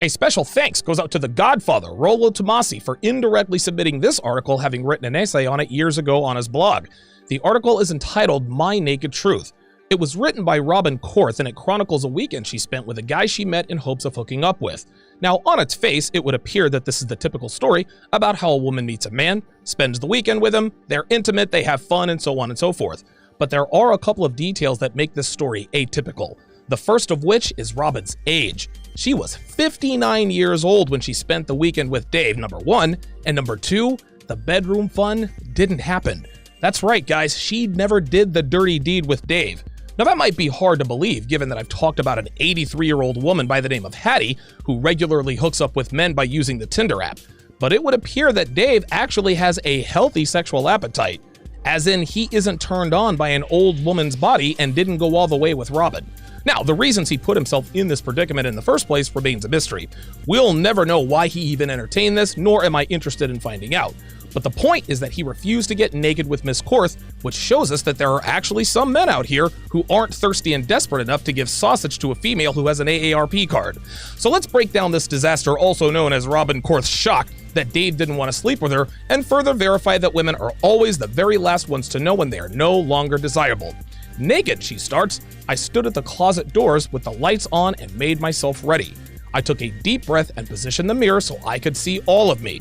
A special thanks goes out to the Godfather, Rollo Tomasi, for indirectly submitting this article, having written an essay on it years ago on his blog. The article is entitled My Naked Truth. It was written by Robin Korth, and it chronicles a weekend she spent with a guy she met in hopes of hooking up with. Now, on its face, it would appear that this is the typical story about how a woman meets a man, spends the weekend with him, they're intimate, they have fun, and so on and so forth. But there are a couple of details that make this story atypical. The first of which is Robin's age. She was 59 years old when she spent the weekend with Dave, number one, and number two, the bedroom fun didn't happen. That's right, guys, she never did the dirty deed with Dave. Now, that might be hard to believe, given that I've talked about an 83-year-old woman by the name of Hattie, who regularly hooks up with men by using the Tinder app. But it would appear that Dave actually has a healthy sexual appetite, as in he isn't turned on by an old woman's body and didn't go all the way with Robin. Now, the reasons he put himself in this predicament in the first place remains a mystery. We'll never know why he even entertained this, nor am I interested in finding out. But the point is that he refused to get naked with Miss Korth, which shows us that there are actually some men out here who aren't thirsty and desperate enough to give sausage to a female who has an AARP card. So let's break down this disaster, also known as Robin Korth's shock that Dave didn't want to sleep with her, and further verify that women are always the very last ones to know when they are no longer desirable. Naked, she starts, I stood at the closet doors with the lights on and made myself ready. I took a deep breath and positioned the mirror so I could see all of me.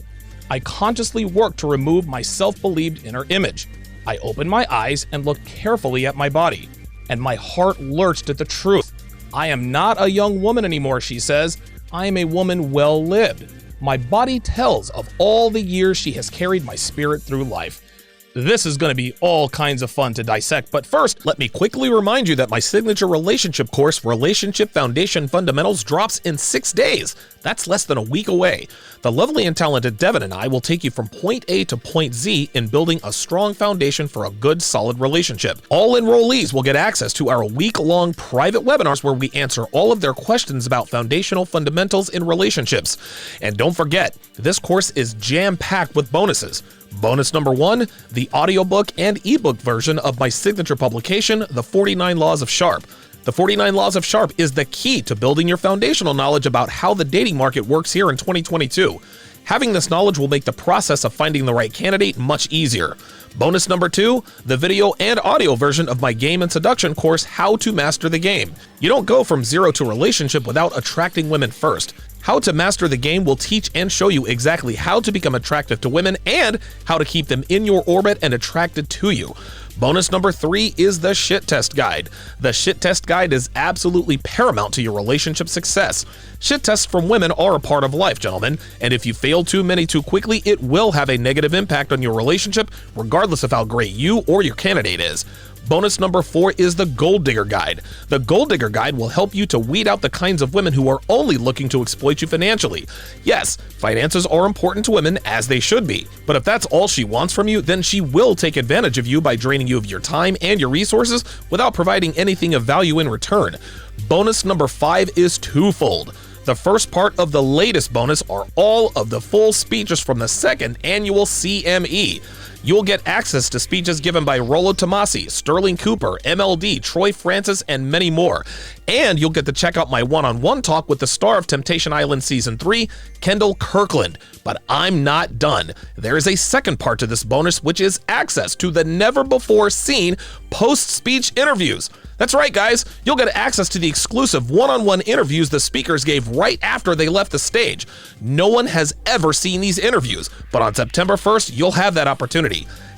I consciously worked to remove my self-believed inner image. I opened my eyes and looked carefully at my body, and my heart lurched at the truth. I am not a young woman anymore, she says. I am a woman well-lived. My body tells of all the years she has carried my spirit through life. This is going to be all kinds of fun to dissect, but first, let me quickly remind you that my signature relationship course, Relationship Foundation Fundamentals, drops in 6 days. That's less than a week away. The lovely and talented Devin and I will take you from point A to point Z in building a strong foundation for a good, solid relationship. All enrollees will get access to our week-long private webinars where we answer all of their questions about foundational fundamentals in relationships. And don't forget, this course is jam-packed with bonuses. Bonus number 1, the audiobook and ebook version of my signature publication, The 49 Laws of Sharpe. The 49 Laws of Sharpe is the key to building your foundational knowledge about how the dating market works here in 2022. Having this knowledge will make the process of finding the right candidate much easier. Bonus number 2, the video and audio version of my game and seduction course, How to Master the Game. You don't go from zero to relationship without attracting women first. How to Master the Game will teach and show you exactly how to become attractive to women and how to keep them in your orbit and attracted to you. Bonus number 3 is the Shit Test Guide. The Shit Test Guide is absolutely paramount to your relationship success. Shit tests from women are a part of life, gentlemen, and if you fail too many too quickly, it will have a negative impact on your relationship, regardless of how great you or your candidate is. Bonus number 4 is the Gold Digger Guide. The Gold Digger Guide will help you to weed out the kinds of women who are only looking to exploit you financially. Yes, finances are important to women, as they should be, but if that's all she wants from you, then she will take advantage of you by draining you of your time and your resources without providing anything of value in return. Bonus number 5 is twofold. The first part of the latest bonus are all of the full speeches from the second annual CME. You'll get access to speeches given by Rollo Tomasi, Sterling Cooper, MLD, Troy Francis, and many more. And you'll get to check out my one-on-one talk with the star of Temptation Island Season 3, Kendall Kirkland. But I'm not done. There is a second part to this bonus, which is access to the never-before-seen post-speech interviews. That's right, guys. You'll get access to the exclusive one-on-one interviews the speakers gave right after they left the stage. No one has ever seen these interviews, but on September 1st, you'll have that opportunity.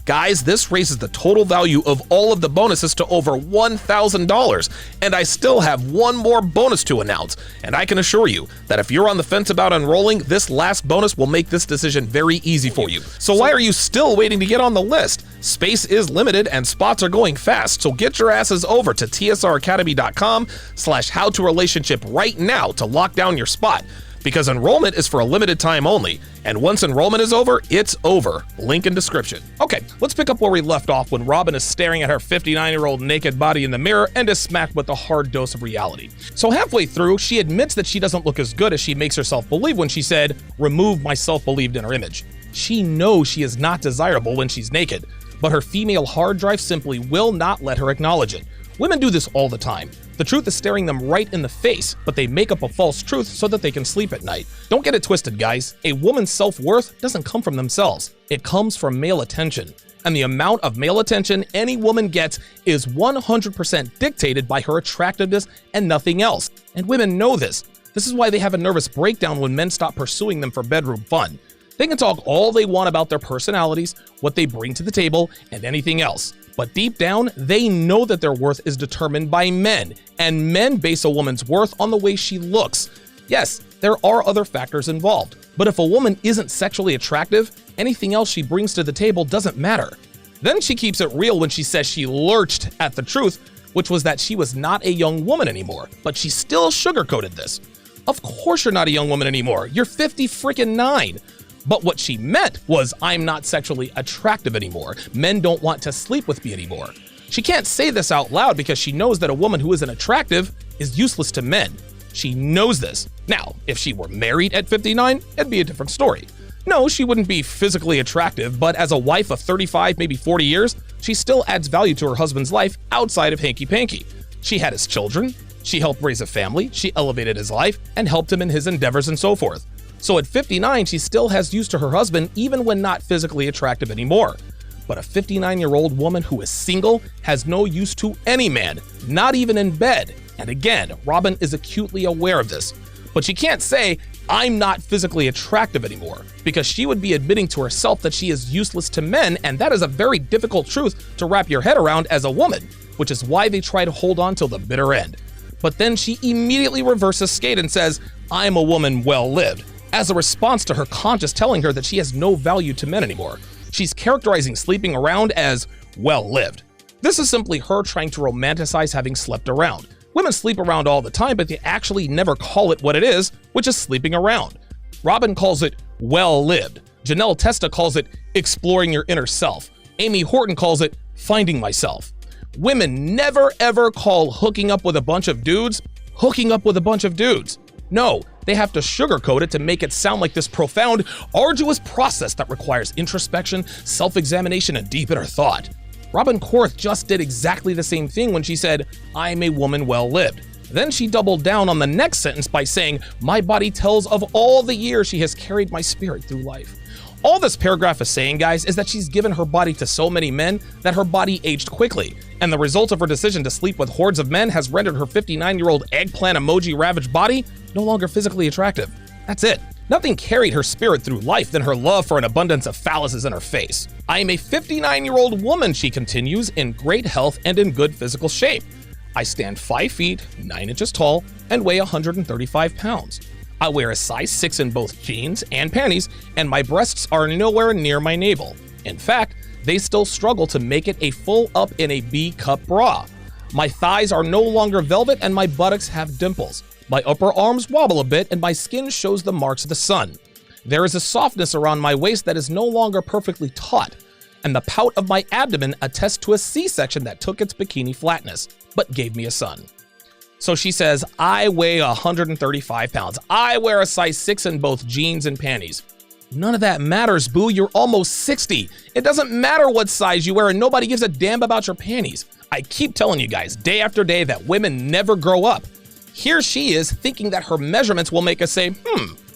Guys, this raises the total value of all of the bonuses to over $1,000, and I still have one more bonus to announce, and I can assure you that if you're on the fence about enrolling, this last bonus will make this decision very easy for you. So why are you still waiting to get on the list? Space is limited and spots are going fast, so get your asses over to tsracademy.com/howtorelationship right now to lock down your spot. Because enrollment is for a limited time only, and once enrollment is over, it's over. Link in description. Okay, let's pick up where we left off when Robin is staring at her 59-year-old naked body in the mirror and is smacked with a hard dose of reality. So halfway through, she admits that she doesn't look as good as she makes herself believe when she said, "Remove my self-believed inner image." She knows she is not desirable when she's naked, but her female hard drive simply will not let her acknowledge it. Women do this all the time. The truth is staring them right in the face, but they make up a false truth so that they can sleep at night. Don't get it twisted, guys. A woman's self-worth doesn't come from themselves. It comes from male attention. And the amount of male attention any woman gets is 100% dictated by her attractiveness and nothing else. And women know this. This is why they have a nervous breakdown when men stop pursuing them for bedroom fun. They can talk all they want about their personalities, what they bring to the table, and anything else. But deep down, they know that their worth is determined by men, and men base a woman's worth on the way she looks. Yes, there are other factors involved, but if a woman isn't sexually attractive, anything else she brings to the table doesn't matter. Then she keeps it real when she says she lurched at the truth, which was that she was not a young woman anymore, but she still sugarcoated this. Of course you're not a young woman anymore, you're 50-freaking-9. But what she meant was, I'm not sexually attractive anymore. Men don't want to sleep with me anymore. She can't say this out loud because she knows that a woman who isn't attractive is useless to men. She knows this. Now, if she were married at 59, it'd be a different story. No, she wouldn't be physically attractive, but as a wife of 35, maybe 40 years, she still adds value to her husband's life outside of hanky-panky. She had his children, she helped raise a family, she elevated his life, and helped him in his endeavors and so forth. So at 59, she still has use to her husband even when not physically attractive anymore. But a 59-year-old woman who is single has no use to any man, not even in bed. And again, Robin is acutely aware of this. But she can't say, I'm not physically attractive anymore, because she would be admitting to herself that she is useless to men, and that is a very difficult truth to wrap your head around as a woman, which is why they try to hold on till the bitter end. But then she immediately reverses skate and says, I'm a woman well-lived, as a response to her conscience telling her that she has no value to men anymore. She's characterizing sleeping around as well-lived. This is simply her trying to romanticize having slept around. Women sleep around all the time, but they actually never call it what it is, which is sleeping around. Robin calls it well-lived. Janelle Testa calls it exploring your inner self. Amy Horton calls it finding myself. Women never ever call hooking up with a bunch of dudes, hooking up with a bunch of dudes. No, they have to sugarcoat it to make it sound like this profound, arduous process that requires introspection, self-examination, and deep inner thought. Robin Korth just did exactly the same thing when she said, I'm a woman well-lived. Then she doubled down on the next sentence by saying, my body tells of all the years she has carried my spirit through life. All this paragraph is saying, guys, is that she's given her body to so many men that her body aged quickly, and the result of her decision to sleep with hordes of men has rendered her 59-year-old eggplant emoji-ravaged body no longer physically attractive. That's it. Nothing carried her spirit through life than her love for an abundance of phalluses in her face. I am a 59-year-old woman, she continues, in great health and in good physical shape. I stand 5 feet, 9 inches tall, and weigh 135 pounds. I wear a size 6 in both jeans and panties, and my breasts are nowhere near my navel. In fact, they still struggle to make it a full up in a B-cup bra. My thighs are no longer velvet and my buttocks have dimples. My upper arms wobble a bit and my skin shows the marks of the sun. There is a softness around my waist that is no longer perfectly taut, and the pout of my abdomen attests to a C-section that took its bikini flatness, but gave me a son. So she says, I weigh 135 pounds. I wear a size 6 in both jeans and panties. None of that matters, boo. You're almost 60. It doesn't matter what size you wear and nobody gives a damn about your panties. I keep telling you guys day after day that women never grow up. Here she is thinking that her measurements will make us say,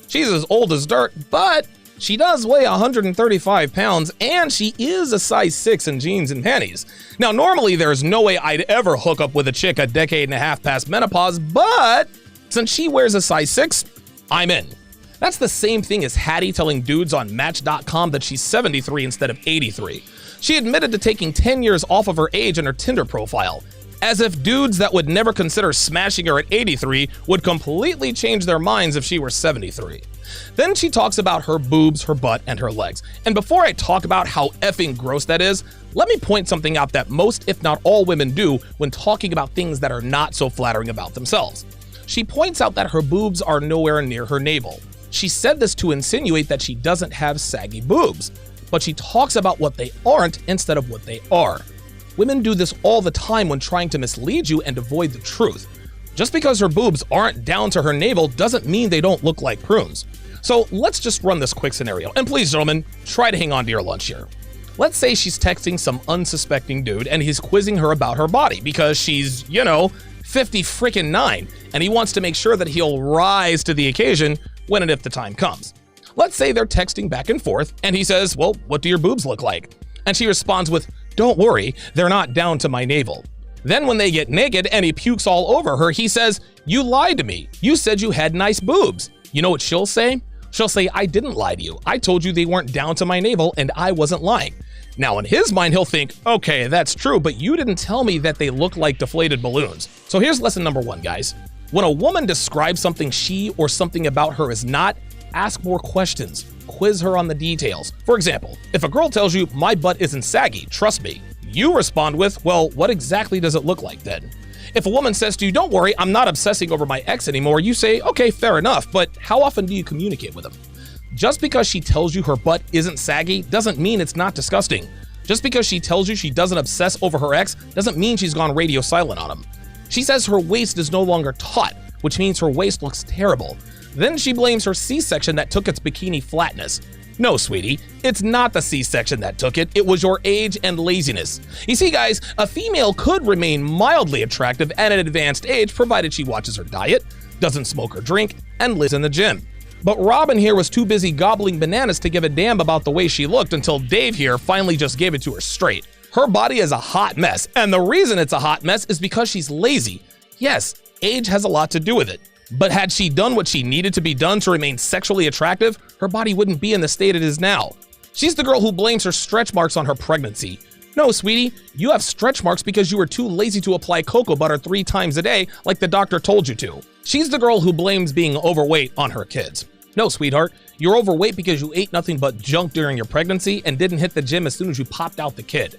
she's as old as dirt, but she does weigh 135 pounds and she is a size 6 in jeans and panties. Now, normally there's no way I'd ever hook up with a chick a decade and a half past menopause, but since she wears a size 6, I'm in. That's the same thing as Hattie telling dudes on Match.com that she's 73 instead of 83. She admitted to taking 10 years off of her age in her Tinder profile, as if dudes that would never consider smashing her at 83 would completely change their minds if she were 73. Then she talks about her boobs, her butt, and her legs. And before I talk about how effing gross that is, let me point something out that most, if not all, women do when talking about things that are not so flattering about themselves. She points out that her boobs are nowhere near her navel. She said this to insinuate that she doesn't have saggy boobs, but she talks about what they aren't instead of what they are. Women do this all the time when trying to mislead you and avoid the truth. Just because her boobs aren't down to her navel doesn't mean they don't look like prunes. So let's just run this quick scenario. And please, gentlemen, try to hang on to your lunch here. Let's say she's texting some unsuspecting dude and he's quizzing her about her body because she's, 50 freaking 9, and he wants to make sure that he'll rise to the occasion when and if the time comes. Let's say they're texting back and forth, and he says, well, what do your boobs look like? And she responds with, don't worry, they're not down to my navel. Then when they get naked and he pukes all over her, he says, you lied to me. You said you had nice boobs. You know what she'll say? She'll say, I didn't lie to you. I told you they weren't down to my navel and I wasn't lying. Now in his mind, he'll think, okay, that's true, but you didn't tell me that they look like deflated balloons. So here's lesson number 1, guys. When a woman describes something she or something about her is not, ask more questions. Quiz her on the details. For example, if a girl tells you, my butt isn't saggy, trust me, you respond with, well, what exactly does it look like then? If a woman says to you, don't worry, I'm not obsessing over my ex anymore, you say, okay, fair enough, but how often do you communicate with them? Just because she tells you her butt isn't saggy doesn't mean it's not disgusting. Just because she tells you she doesn't obsess over her ex doesn't mean she's gone radio silent on him. She says her waist is no longer taut, which means her waist looks terrible. Then she blames her C-section that took its bikini flatness. No, sweetie, it's not the C-section that took it. It was your age and laziness. You see, guys, a female could remain mildly attractive at an advanced age provided she watches her diet, doesn't smoke or drink, and lives in the gym. But Robin here was too busy gobbling bananas to give a damn about the way she looked until Dave here finally just gave it to her straight. Her body is a hot mess, and the reason it's a hot mess is because she's lazy. Yes, age has a lot to do with it. But had she done what she needed to be done to remain sexually attractive, her body wouldn't be in the state it is now. She's the girl who blames her stretch marks on her pregnancy. No, sweetie, you have stretch marks because you were too lazy to apply cocoa butter 3 times a day like the doctor told you to. She's the girl who blames being overweight on her kids. No, sweetheart, you're overweight because you ate nothing but junk during your pregnancy and didn't hit the gym as soon as you popped out the kid.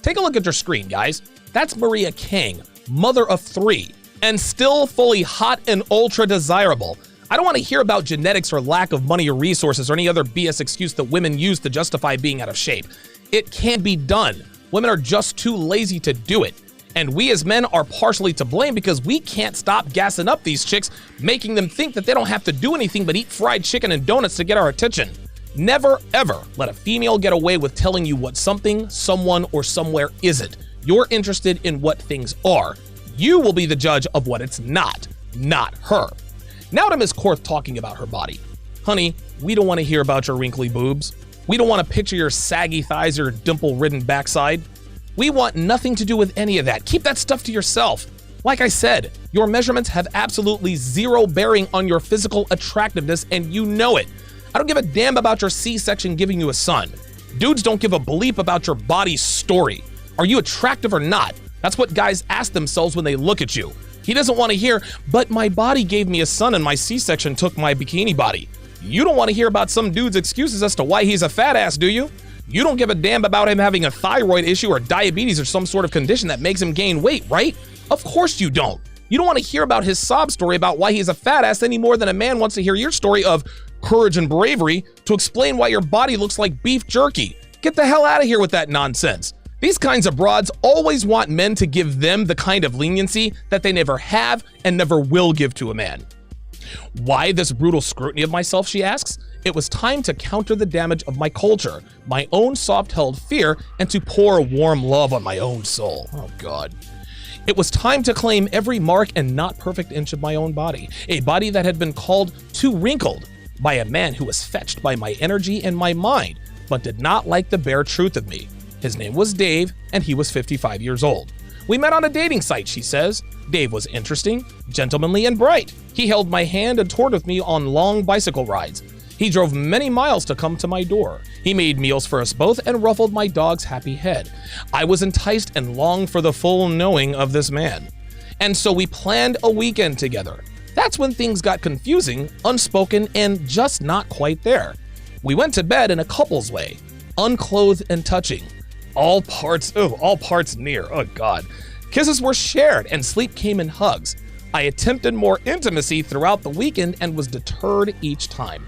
Take a look at your screen, guys. That's Maria King, mother of 3. And still fully hot and ultra desirable. I don't want to hear about genetics or lack of money or resources or any other BS excuse that women use to justify being out of shape. It can't be done. Women are just too lazy to do it. And we as men are partially to blame because we can't stop gassing up these chicks, making them think that they don't have to do anything but eat fried chicken and donuts to get our attention. Never, ever let a female get away with telling you what something, someone, or somewhere isn't. You're interested in what things are. You will be the judge of what it's not her. Now to Miss Korth talking about her body. Honey, we don't want to hear about your wrinkly boobs. We don't want to picture your saggy thighs or your dimple-ridden backside. We want nothing to do with any of that. Keep that stuff to yourself. Like I said, your measurements have absolutely zero bearing on your physical attractiveness, and you know it. I don't give a damn about your C-section giving you a son. Dudes don't give a bleep about your body's story. Are you attractive or not? That's what guys ask themselves when they look at you. He doesn't want to hear, but my body gave me a son and my C-section took my bikini body. You don't want to hear about some dude's excuses as to why he's a fat ass, do you? You don't give a damn about him having a thyroid issue or diabetes or some sort of condition that makes him gain weight, right? Of course you don't. You don't want to hear about his sob story about why he's a fat ass any more than a man wants to hear your story of courage and bravery to explain why your body looks like beef jerky. Get the hell out of here with that nonsense. These kinds of broads always want men to give them the kind of leniency that they never have and never will give to a man. Why this brutal scrutiny of myself, she asks? It was time to counter the damage of my culture, my own soft-held fear, and to pour warm love on my own soul. Oh, God. It was time to claim every mark and not perfect inch of my own body, a body that had been called too wrinkled by a man who was fetched by my energy and my mind, but did not like the bare truth of me. His name was Dave, and he was 55 years old. We met on a dating site, she says. Dave was interesting, gentlemanly, and bright. He held my hand and toured with me on long bicycle rides. He drove many miles to come to my door. He made meals for us both and ruffled my dog's happy head. I was enticed and longed for the full knowing of this man. And so we planned a weekend together. That's when things got confusing, unspoken, and just not quite there. We went to bed in a couple's way, unclothed and touching. All parts near, oh God. Kisses were shared and sleep came in hugs. I attempted more intimacy throughout the weekend and was deterred each time.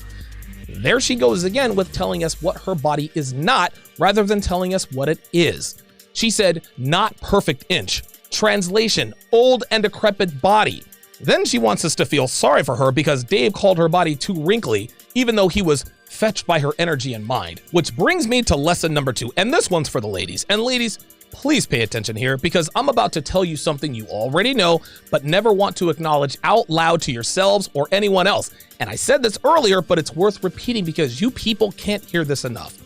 There she goes again with telling us what her body is not rather than telling us what it is. She said, not perfect inch. Translation, old and decrepit body. Then she wants us to feel sorry for her because Dave called her body too wrinkly, even though he was fetched by her energy and mind. Which brings me to lesson number 2, and this one's for the ladies. And ladies, Please pay attention here because I'm about to tell you something you already know but never want to acknowledge out loud to yourselves or anyone else. And I said this earlier, but it's worth repeating because you people can't hear this enough.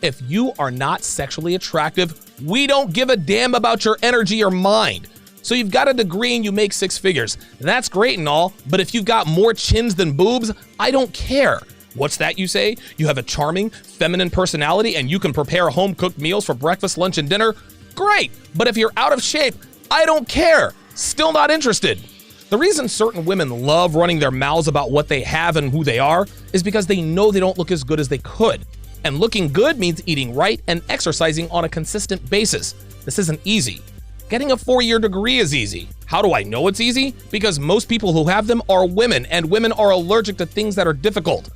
If you are not sexually attractive, we don't give a damn about your energy or mind. So you've got a degree and you make 6 figures. That's great and all, but if you've got more chins than boobs, I don't care. What's that you say? You have a charming, feminine personality and you can prepare home-cooked meals for breakfast, lunch, and dinner? Great, but if you're out of shape, I don't care. Still not interested. The reason certain women love running their mouths about what they have and who they are is because they know they don't look as good as they could. And looking good means eating right and exercising on a consistent basis. This isn't easy. Getting a 4-year degree is easy. How do I know it's easy? Because most people who have them are women, and women are allergic to things that are difficult.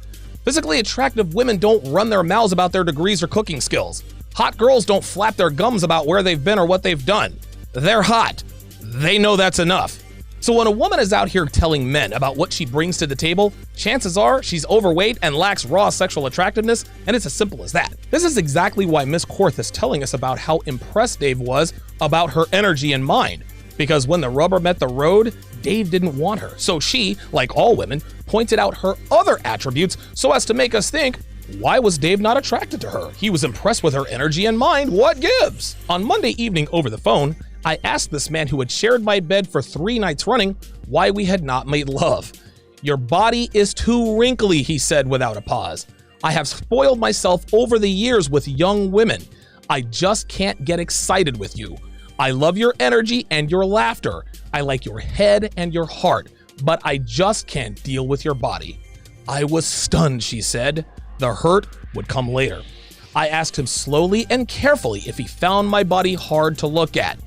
Physically attractive women don't run their mouths about their degrees or cooking skills. Hot girls don't flap their gums about where they've been or what they've done. They're hot. They know that's enough. So when a woman is out here telling men about what she brings to the table, chances are she's overweight and lacks raw sexual attractiveness, and it's as simple as that. This is exactly why Miss Korth is telling us about how impressed Dave was about her energy and mind. Because when the rubber met the road, Dave didn't want her. So she, like all women, pointed out her other attributes so as to make us think, why was Dave not attracted to her? He was impressed with her energy and mind. What gives? On Monday evening over the phone, I asked this man who had shared my bed for 3 nights running why we had not made love. Your body is too wrinkly, he said without a pause. I have spoiled myself over the years with young women. I just can't get excited with you. I love your energy and your laughter. I like your head and your heart, but I just can't deal with your body. I was stunned, she said. The hurt would come later. I asked him slowly and carefully if he found my body hard to look at.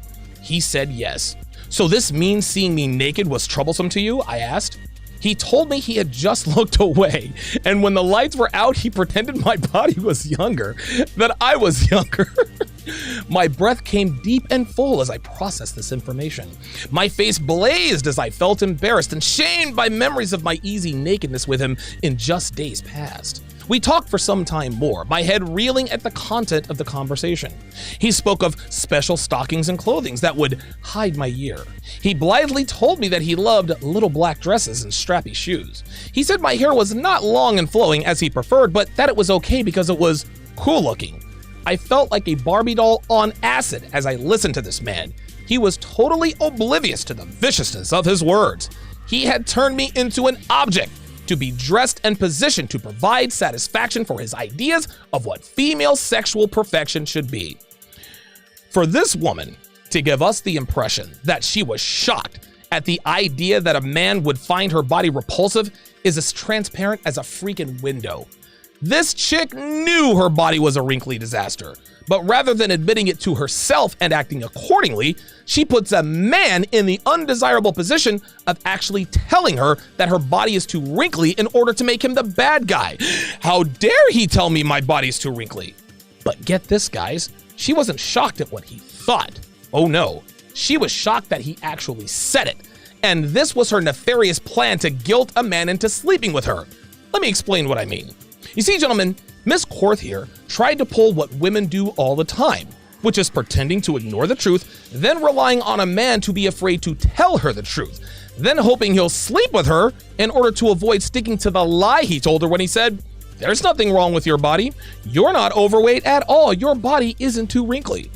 He said yes. So this means seeing me naked was troublesome to you? I asked. He told me he had just looked away, and when the lights were out, he pretended my body was younger, that I was younger. My breath came deep and full as I processed this information. My face blazed as I felt embarrassed and shamed by memories of my easy nakedness with him in just days past. We talked for some time more, my head reeling at the content of the conversation. He spoke of special stockings and clothing that would hide my year. He blithely told me that he loved little black dresses and strappy shoes. He said my hair was not long and flowing as he preferred, but that it was okay because it was cool looking. I felt like a Barbie doll on acid as I listened to this man. He was totally oblivious to the viciousness of his words. He had turned me into an object to be dressed and positioned to provide satisfaction for his ideas of what female sexual perfection should be. For this woman to give us the impression that she was shocked at the idea that a man would find her body repulsive is as transparent as a freaking window. This chick knew her body was a wrinkly disaster, but rather than admitting it to herself and acting accordingly, she puts a man in the undesirable position of actually telling her that her body is too wrinkly in order to make him the bad guy. How dare he tell me my body's too wrinkly? But get this, guys, she wasn't shocked at what he thought. Oh no, she was shocked that he actually said it. And this was her nefarious plan to guilt a man into sleeping with her. Let me explain what I mean. You see, gentlemen, Miss Korth here tried to pull what women do all the time, which is pretending to ignore the truth, then relying on a man to be afraid to tell her the truth, then hoping he'll sleep with her in order to avoid sticking to the lie he told her when he said, "There's nothing wrong with your body. You're not overweight at all. Your body isn't too wrinkly."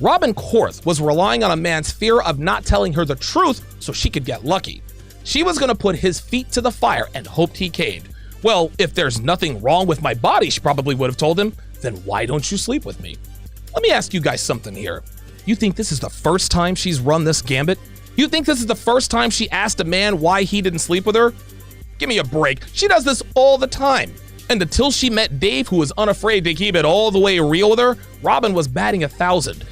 Robin Korth was relying on a man's fear of not telling her the truth so she could get lucky. She was going to put his feet to the fire and hoped he caved. Well, if there's nothing wrong with my body, she probably would have told him, then why don't you sleep with me? Let me ask you guys something here. You think this is the first time she's run this gambit? You think this is the first time she asked a man why he didn't sleep with her? Give me a break. She does this all the time. And until she met Dave, who was unafraid to keep it all the way real with her, Robin was batting 1,000.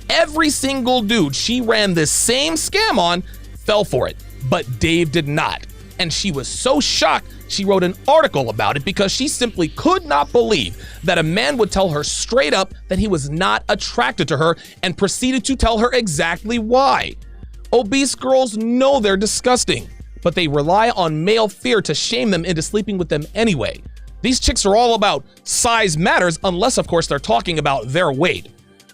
Every single dude she ran this same scam on fell for it, but Dave did not. And she was so shocked, she wrote an article about it because she simply could not believe that a man would tell her straight up that he was not attracted to her and proceeded to tell her exactly why. Obese girls know they're disgusting, but they rely on male fear to shame them into sleeping with them anyway. These chicks are all about size matters unless, of course, they're talking about their weight.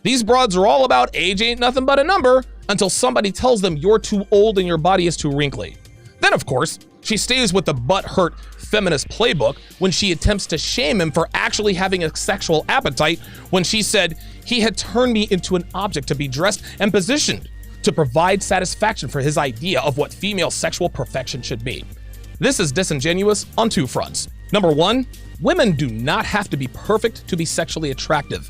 These broads are all about age ain't nothing but a number until somebody tells them you're too old and your body is too wrinkly. Then, of course, she stays with the butt-hurt feminist playbook when she attempts to shame him for actually having a sexual appetite when she said he had turned me into an object to be dressed and positioned to provide satisfaction for his idea of what female sexual perfection should be. This is disingenuous on two fronts. Number one, women do not have to be perfect to be sexually attractive.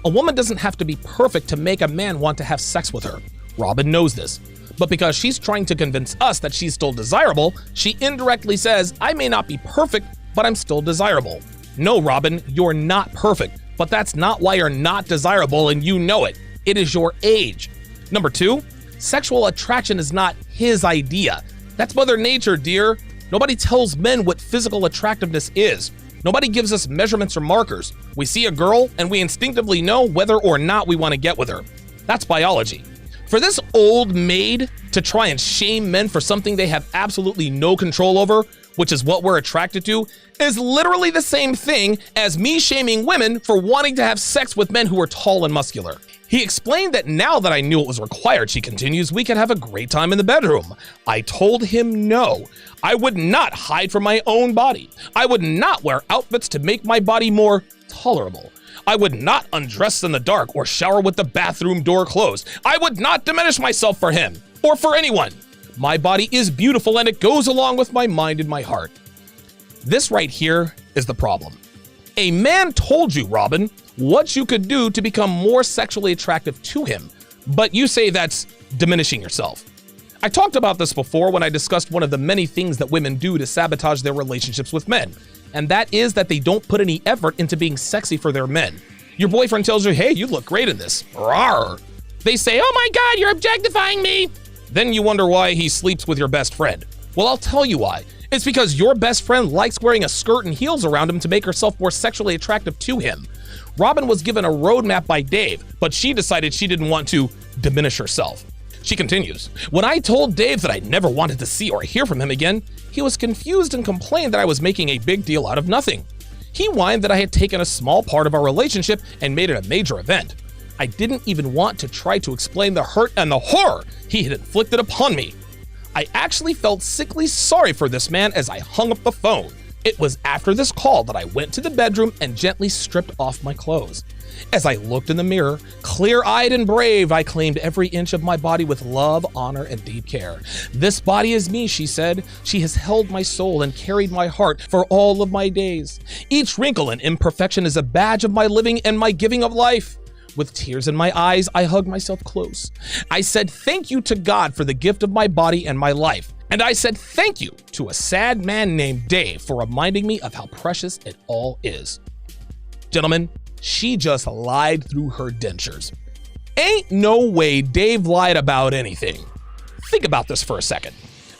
A woman doesn't have to be perfect to make a man want to have sex with her. Robin knows this. But because she's trying to convince us that she's still desirable, she indirectly says, I may not be perfect, but I'm still desirable. No, Robin, you're not perfect, but that's not why you're not desirable and you know it. It is your age. Number two, sexual attraction is not his idea. That's Mother Nature, dear. Nobody tells men what physical attractiveness is. Nobody gives us measurements or markers. We see a girl and we instinctively know whether or not we want to get with her. That's biology. For this old maid to try and shame men for something they have absolutely no control over, which is what we're attracted to, is literally the same thing as me shaming women for wanting to have sex with men who are tall and muscular. He explained that now that I knew it was required, she continues, we could have a great time in the bedroom. I told him no. I would not hide from my own body. I would not wear outfits to make my body more tolerable. I would not undress in the dark or shower with the bathroom door closed. I would not diminish myself for him or for anyone. My body is beautiful and it goes along with my mind and my heart. This right here is the problem. A man told you, Robin, what you could do to become more sexually attractive to him, but you say that's diminishing yourself. I talked about this before when I discussed one of the many things that women do to sabotage their relationships with men, and that is that they don't put any effort into being sexy for their men. Your boyfriend tells you, hey, you look great in this. Rawr. They say, oh my God, you're objectifying me. Then you wonder why he sleeps with your best friend. Well, I'll tell you why. It's because your best friend likes wearing a skirt and heels around him to make herself more sexually attractive to him. Robin was given a roadmap by Dave, but she decided she didn't want to diminish herself. She continues, when I told Dave that I never wanted to see or hear from him again, he was confused and complained that I was making a big deal out of nothing. He whined that I had taken a small part of our relationship and made it a major event. I didn't even want to try to explain the hurt and the horror he had inflicted upon me. I actually felt sickly sorry for this man as I hung up the phone. It was after this call that I went to the bedroom and gently stripped off my clothes. As I looked in the mirror, clear-eyed and brave, I claimed every inch of my body with love, honor, and deep care. This body is me, she said. She has held my soul and carried my heart for all of my days. Each wrinkle and imperfection is a badge of my living and my giving of life. With tears in my eyes, I hugged myself close. I said thank you to God for the gift of my body and my life. And I said thank you to a sad man named Dave for reminding me of how precious it all is. Gentlemen, she just lied through her dentures. Ain't no way Dave lied about anything. Think about this for a second.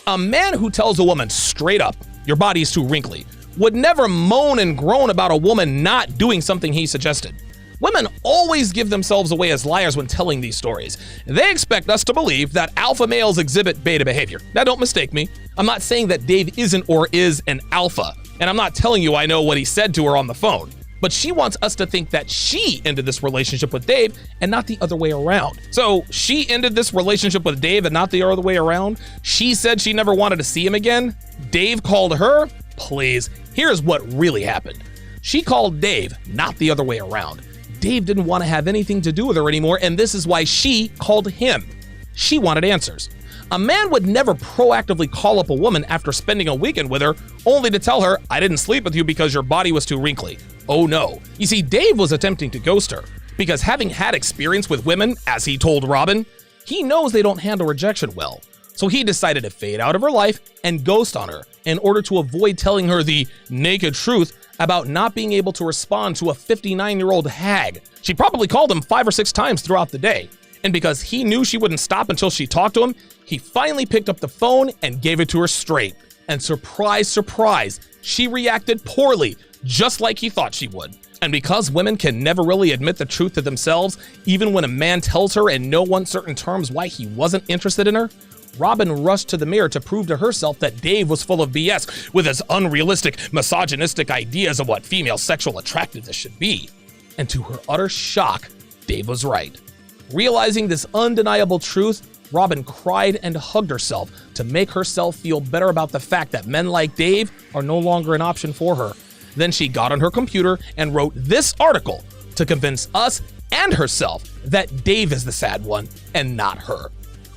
A man who tells a woman straight up, your body is too wrinkly, would never moan and groan about a woman not doing something he suggested. Women always give themselves away as liars when telling these stories. They expect us to believe that alpha males exhibit beta behavior. Now, don't mistake me. I'm not saying that Dave isn't or is an alpha, and I'm not telling you I know what he said to her on the phone. But she wants us to think that she ended this relationship with Dave and not the other way around. So she ended this relationship with Dave and not the other way around. She said she never wanted to see him again. Dave called her. Please, here's what really happened. She called Dave, not the other way around. Dave didn't want to have anything to do with her anymore, and this is why she called him. She wanted answers. A man would never proactively call up a woman after spending a weekend with her, only to tell her, I didn't sleep with you because your body was too wrinkly. Oh no. You see, Dave was attempting to ghost her, because having had experience with women, as he told Robin, he knows they don't handle rejection well. So he decided to fade out of her life and ghost on her in order to avoid telling her the naked truth about not being able to respond to a 59-year-old hag. She probably called him 5 or 6 times throughout the day. And because he knew she wouldn't stop until she talked to him, he finally picked up the phone and gave it to her straight. And surprise, surprise, she reacted poorly, just like he thought she would. And because women can never really admit the truth to themselves, even when a man tells her in no uncertain terms why he wasn't interested in her, Robin rushed to the mirror to prove to herself that Dave was full of BS with his unrealistic, misogynistic ideas of what female sexual attractiveness should be. And to her utter shock, Dave was right. Realizing this undeniable truth, Robin cried and hugged herself to make herself feel better about the fact that men like Dave are no longer an option for her. Then she got on her computer and wrote this article to convince us and herself that Dave is the sad one and not her.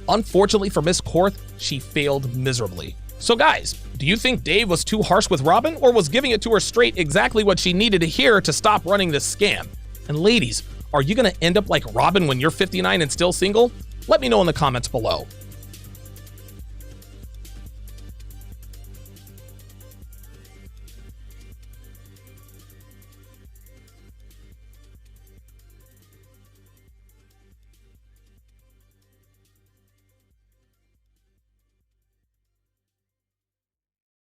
Unfortunately for Miss Korth, she failed miserably. So guys, do you think Dave was too harsh with Robin, or was giving it to her straight exactly what she needed to hear to stop running this scam? And ladies, are you gonna end up like Robin when you're 59 and still single? Let me know in the comments below.